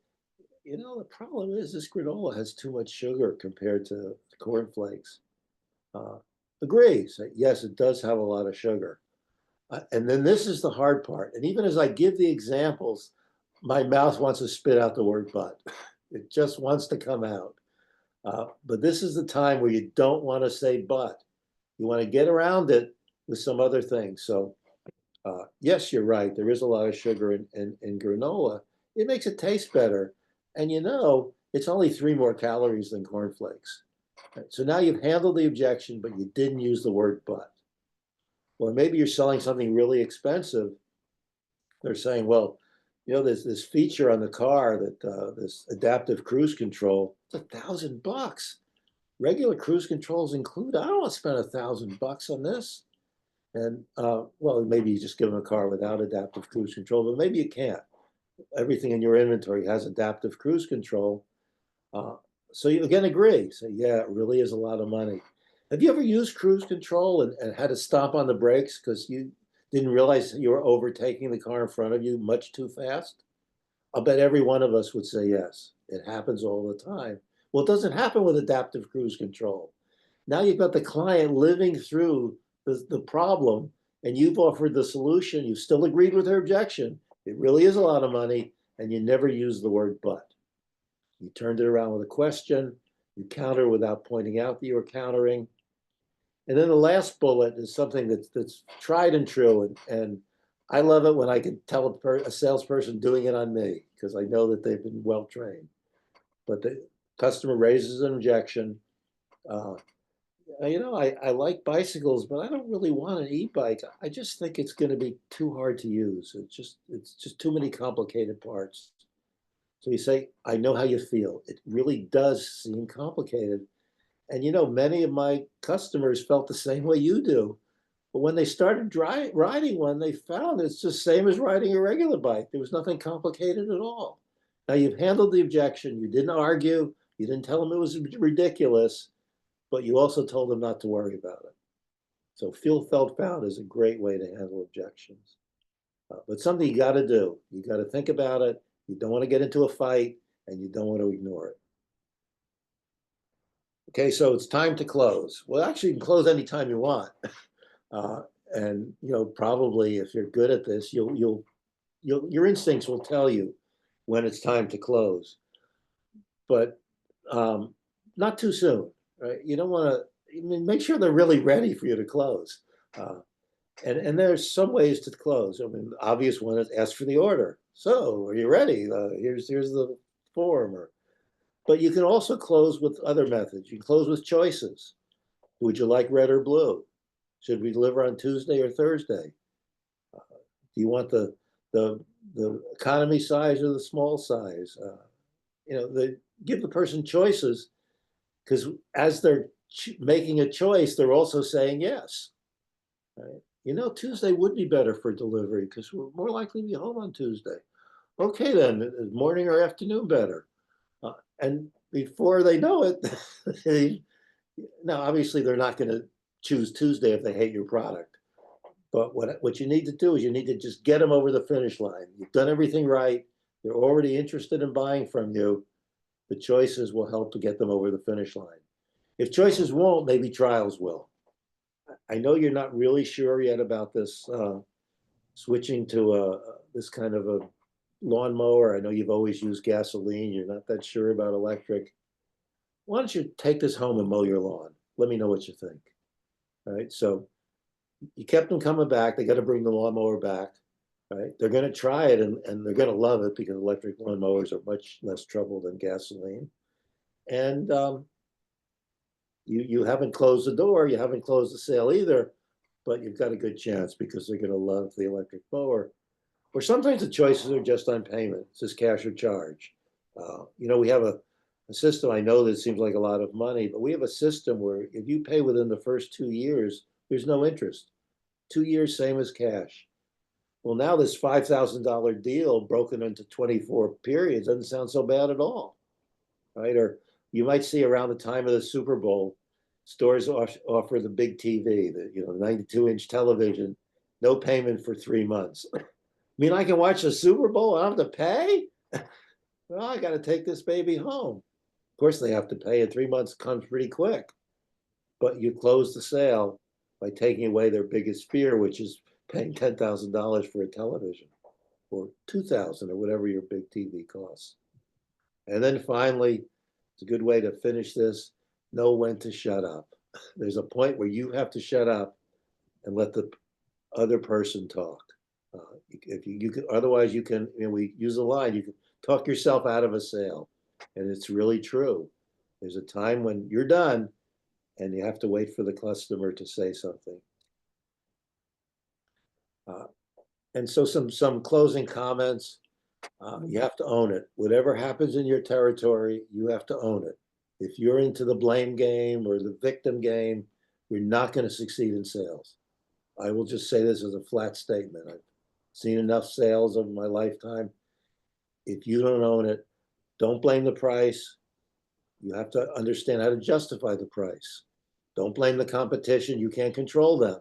the problem is this granola has too much sugar compared to cornflakes. Uh, Agree. Say, yes, it does have a lot of sugar. And then this is the hard part. And even as I give the examples, my mouth wants to spit out the word but. It just wants to come out. But this is the time where you don't want to say but. You want to get around it with some other things. So, yes, you're right. There is a lot of sugar in granola. It makes it taste better. And it's only 3 more calories than cornflakes. So now you've handled the objection, but you didn't use the word but. Or maybe you're selling something really expensive. They're saying, well, there's this feature on the car that this adaptive cruise control, it's $1,000. Regular cruise controls include. I don't want to spend $1,000 on this. And well, maybe you just give them a car without adaptive cruise control, but maybe you can't. Everything in your inventory has adaptive cruise control. Uh, so you again agree. Say, yeah, it really is a lot of money. Have you ever used cruise control and had to stop on the brakes because you didn't realize you were overtaking the car in front of you much too fast? I'll bet every one of us would say yes. It happens all the time. Well, it doesn't happen with adaptive cruise control. Now you've got the client living through the problem, and you've offered the solution. You've still agreed with her objection. It really is a lot of money, and you never use the word but. You turned it around with a question. You counter without pointing out that you were countering. And then the last bullet is something that's tried and true. And I love it when I can tell a salesperson doing it on me, because I know that they've been well trained. But the customer raises an objection. I like bicycles, but I don't really want an e-bike. I just think it's going to be too hard to use. It's just too many complicated parts. So you say, I know how you feel. It really does seem complicated. And many of my customers felt the same way you do. But when they started riding one, they found it's the same as riding a regular bike. There was nothing complicated at all. Now you've handled the objection. You didn't argue. You didn't tell them it was ridiculous, but you also told them not to worry about it. So feel, felt, found is a great way to handle objections. But something you got to do. You got to think about it. You don't want to get into a fight, and you don't want to ignore it. Okay, so it's time to close. Well, actually, you can close anytime you want. And probably if you're good at this, your instincts will tell you when it's time to close. But not too soon, right? You don't want to, I mean, make sure they're really ready for you to close. And there's some ways to close. I mean, the obvious one is ask for the order. So, are you ready? Here's the form. But you can also close with other methods. You can close with choices. Would you like red or blue? Should we deliver on Tuesday or Thursday? Do you want the the economy size or the small size? Give the person choices, because as they're making a choice, they're also saying yes. Right? Tuesday would be better for delivery because we're more likely to be home on Tuesday. Okay, then, is morning or afternoon better? And before they know it, now obviously they're not going to choose Tuesday if they hate your product. But what you need to do is you need to just get them over the finish line. You've done everything right. They're already interested in buying from you. The choices will help to get them over the finish line. If choices won't, maybe trials will. I know you're not really sure yet about this switching to this kind of a lawnmower. I know you've always used gasoline. You're not that sure about electric. Why don't you take this home and mow your lawn? Let me know what you think. All right. So you kept them coming back. They got to bring the lawnmower back. Right. They're going to try it and they're going to love it because electric lawnmowers are much less trouble than gasoline. And you haven't closed the door. You haven't closed the sale either, but you've got a good chance because they're going to love the electric mower. Or sometimes the choices are just on payment. It's just cash or charge. We have a system. I know that seems like a lot of money, but we have a system where if you pay within the first 2 years, there's no interest. 2 years, same as cash. Well, now this $5,000 deal broken into 24 periods doesn't sound so bad at all, right? Or you might see around the time of the Super Bowl, stores offer the big TV, the 92-inch television, no payment for 3 months. I mean, I can watch the Super Bowl. I don't have to pay. Well, I got to take this baby home. Of course, they have to pay, and 3 months comes pretty quick. But you close the sale by taking away their biggest fear, which is paying $10,000 for a television, or $2,000, or whatever your big TV costs. And then finally, it's a good way to finish this: know when to shut up. There's a point where you have to shut up and let the other person talk. If you can, otherwise you can. We use a line: you can talk yourself out of a sale, and it's really true. There's a time when you're done, and you have to wait for the customer to say something. Uh, and so some closing comments. You have to own it. Whatever happens in your territory, you have to own it. If you're into the blame game or the victim game, you're not going to succeed in sales. I will just say this as a flat statement. I've seen enough sales over my lifetime. If you don't own it, don't blame the price. You have to understand how to justify the price. Don't blame the competition. You can't control them.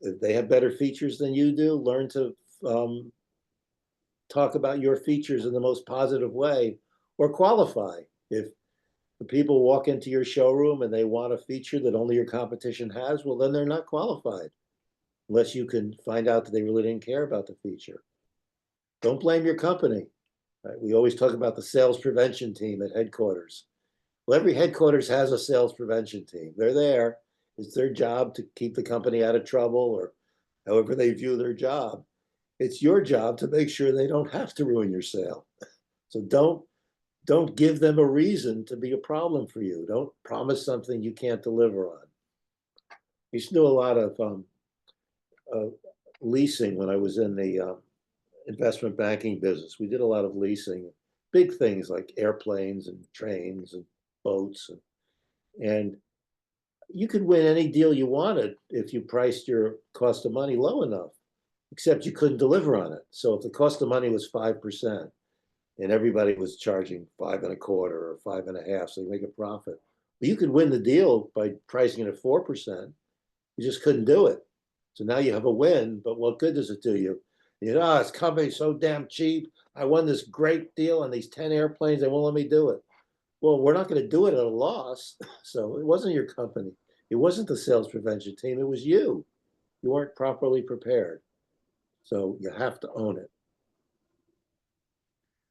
If they have better features than you do, learn to talk about your features in the most positive way, or qualify. If the people walk into your showroom and they want a feature that only your competition has, well, then they're not qualified unless you can find out that they really didn't care about the feature. Don't blame your company. Right? We always talk about the sales prevention team at headquarters. Well, every headquarters has a sales prevention team. They're there. It's their job to keep the company out of trouble, or however they view their job. It's your job to make sure they don't have to ruin your sale. So don't give them a reason to be a problem for you. Don't promise something you can't deliver on. I used to do a lot of leasing when I was in the investment banking business. We did a lot of leasing, big things like airplanes and trains and boats, and you could win any deal you wanted if you priced your cost of money low enough, except you couldn't deliver on it. So if the cost of money was 5% and everybody was charging 5.25 or 5.5, so you make a profit, but you could win the deal by pricing it at 4%. You just couldn't do it. So now you have a win, but what good does it do you? This company's so damn cheap. I won this great deal on these 10 airplanes. They won't let me do it. Well, we're not going to do it at a loss. So it wasn't your company. It wasn't the sales prevention team. It was you. You weren't properly prepared. So you have to own it.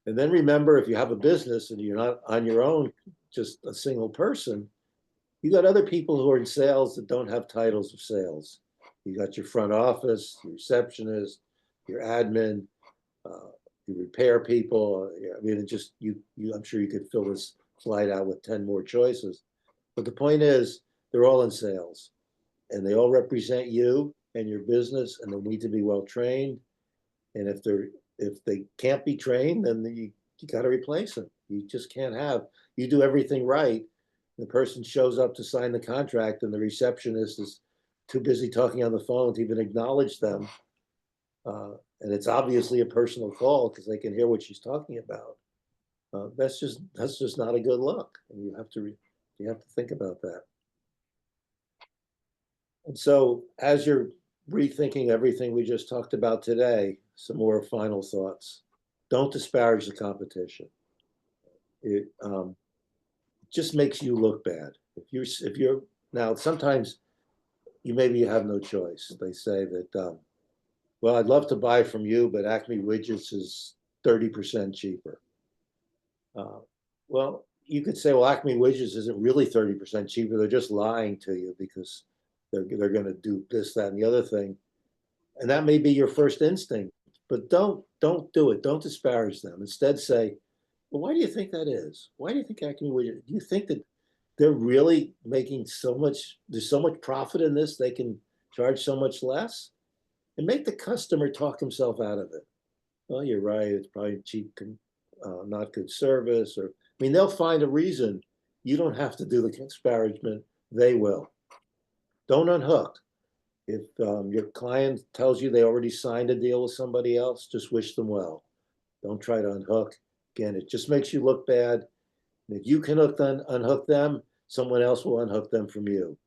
And then remember, if you have a business and you're not on your own, just a single person, you got other people who are in sales that don't have titles of sales. You got your front office, your receptionist, your admin, uh, your repair people. Yeah, I mean, it just I'm sure you could fill this slide out with 10 more choices. But the point is, they're all in sales, and they all represent you and your business, and they need to be well trained. And if they can't be trained, then you got to replace them. You just can't have you do everything right. The person shows up to sign the contract, and the receptionist is too busy talking on the phone to even acknowledge them. And it's obviously a personal call because they can hear what she's talking about. That's just not a good look, and you have to think about that. And so, as you're rethinking everything we just talked about today, some more final thoughts. Don't disparage the competition. It just makes you look bad. If you're now, sometimes you maybe you have no choice. They say that, well, I'd love to buy from you, but Acme Widgets is 30% cheaper. Uh, well, you could say, well, Acme Widgets isn't really 30% cheaper. They're just lying to you because they're going to do this, that, and the other thing. And that may be your first instinct, but don't do it. Don't disparage them. Instead, say, well, why do you think that is? Why do you think Acme Widgets? Do you think that they're really making so much? There's so much profit in this. They can charge so much less, and make the customer talk himself out of it. Well, you're right. It's probably cheap, not good service, or I mean, they'll find a reason. You don't have to do the disparagement. They will. Don't unhook. If your client tells you they already signed a deal with somebody else, just wish them well. Don't try to unhook. Again, it just makes you look bad. And if you can unhook them, someone else will unhook them from you.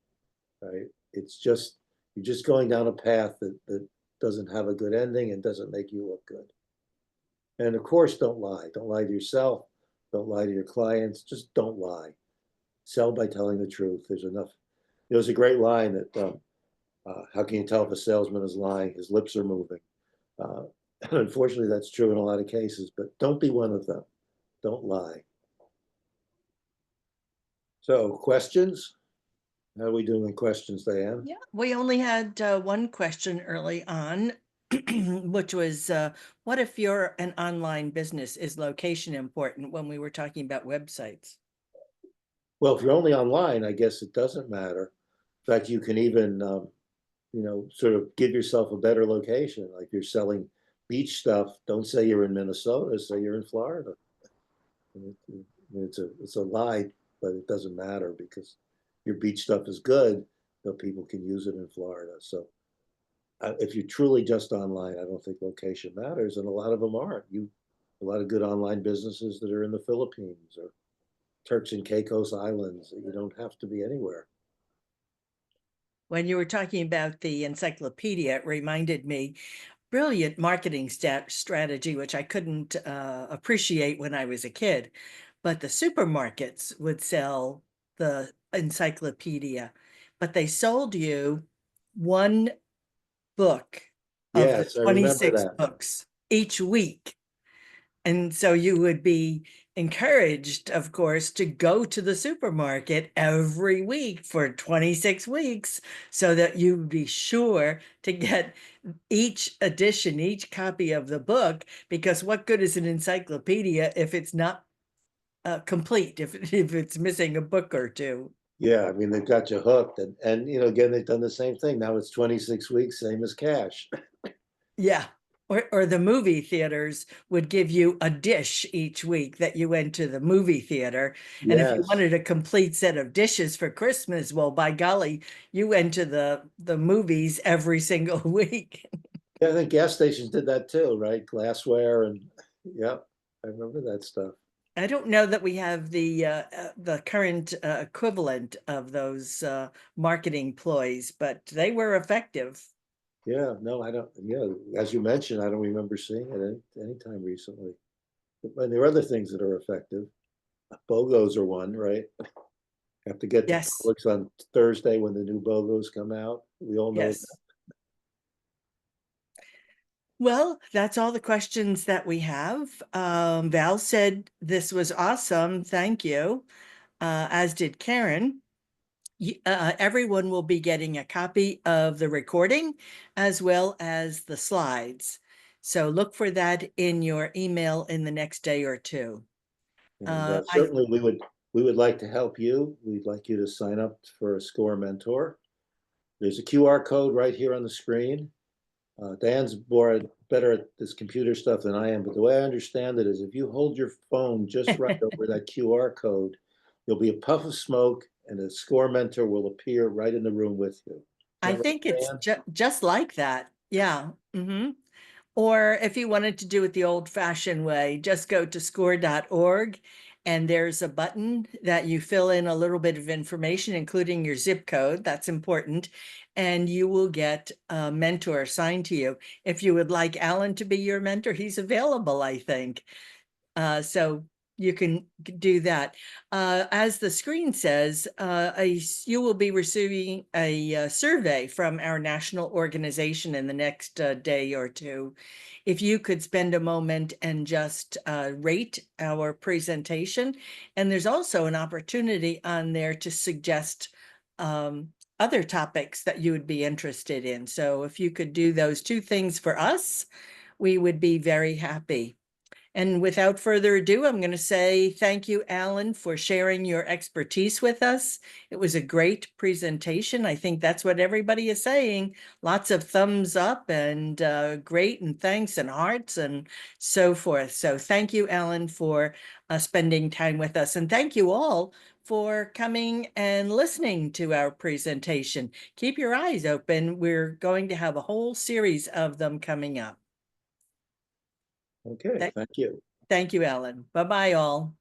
Right? It's just you're just going down a path that doesn't have a good ending and doesn't make you look good. And of course, don't lie. Don't lie to yourself. Don't lie to your clients. Just don't lie. Sell by telling the truth. There's enough. There's a great line that how can you tell if a salesman is lying? His lips are moving. Uh, and unfortunately, that's true in a lot of cases, but don't be one of them. Don't lie. So, questions? How are we doing in questions, Diane? Yeah, we only had one question early on, which was, what if you're an online business? Is location important when we were talking about websites? Well, if you're only online, I guess it doesn't matter. In fact, you can even, sort of give yourself a better location. Like you're selling beach stuff. Don't say you're in Minnesota. Say you're in Florida. It's a lie, but it doesn't matter because your beach stuff is good. So people can use it in Florida. So if you're truly just online, I don't think location matters, and a lot of them aren't. A lot of good online businesses that are in the Philippines or Turks and Caicos Islands. You don't have to be anywhere. When you were talking about the encyclopedia, it reminded me, brilliant marketing strategy, which I couldn't appreciate when I was a kid. But the supermarkets would sell the encyclopedia, but they sold you one book of the Yes, I remember 26 that. books each week. And so you would be encouraged, of course, to go to the supermarket every week for 26 weeks so that you'd be sure to get each edition, each copy of the book, because what good is an encyclopedia if it's not complete, if it's missing a book or two? Yeah, I mean they've got you hooked, and again they've done the same thing. Now it's 26 weeks, same as cash. Yeah. Or the movie theaters would give you a dish each week that you went to the movie theater. And if you Yes, wanted a complete set of dishes for Christmas, well, by golly, you went to the movies every single week. yeah, I think gas stations did that too, right? Glassware and yep, I remember that stuff. I don't know that we have the current equivalent of those marketing ploys, but they were effective. Yeah, no, I don't. Yeah, as you mentioned, I don't remember seeing it any time recently. But there are other things that are effective. BOGOs are one, right? Have to get to Yes, Publix on Thursday when the new BOGOs come out. We all know that. yes. Well, that's all the questions that we have. Val said this was awesome. Thank you. As did Karen. Everyone will be getting a copy of the recording as well as the slides. So look for that in your email in the next day or two. And I certainly we would like to help you. We'd like you to sign up for a SCORE mentor. There's a QR code right here on the screen. Dan's more better at this computer stuff than I am, but the way I understand it is if you hold your phone just right over that QR code, there'll be a puff of smoke and a SCORE mentor will appear right in the room with you. Is I that right, think it's Dan? just like that. Yeah. Or if you wanted to do it the old-fashioned way, just go to score.org and there's a button that you fill in a little bit of information, including your zip code. That's important. And you will get a mentor assigned to you. If you would like Alan to be your mentor, he's available, I think. So you can do that. As the screen says, you will be receiving a survey from our national organization in the next day or two. If you could spend a moment and just rate our presentation. And there's also an opportunity on there to suggest other topics that you would be interested in. So if you could do those two things for us, we would be very happy. And without further ado, I'm going to say thank you, Alan, for sharing your expertise with us. It was a great presentation. I think that's what everybody is saying. Lots of thumbs up and great and thanks and hearts and so forth. So thank you, Alan, for spending time with us. And thank you all for coming and listening to our presentation. Keep your eyes open. We're going to have a whole series of them coming up. Okay, thank you. Thank you, Alan. Bye-bye, all.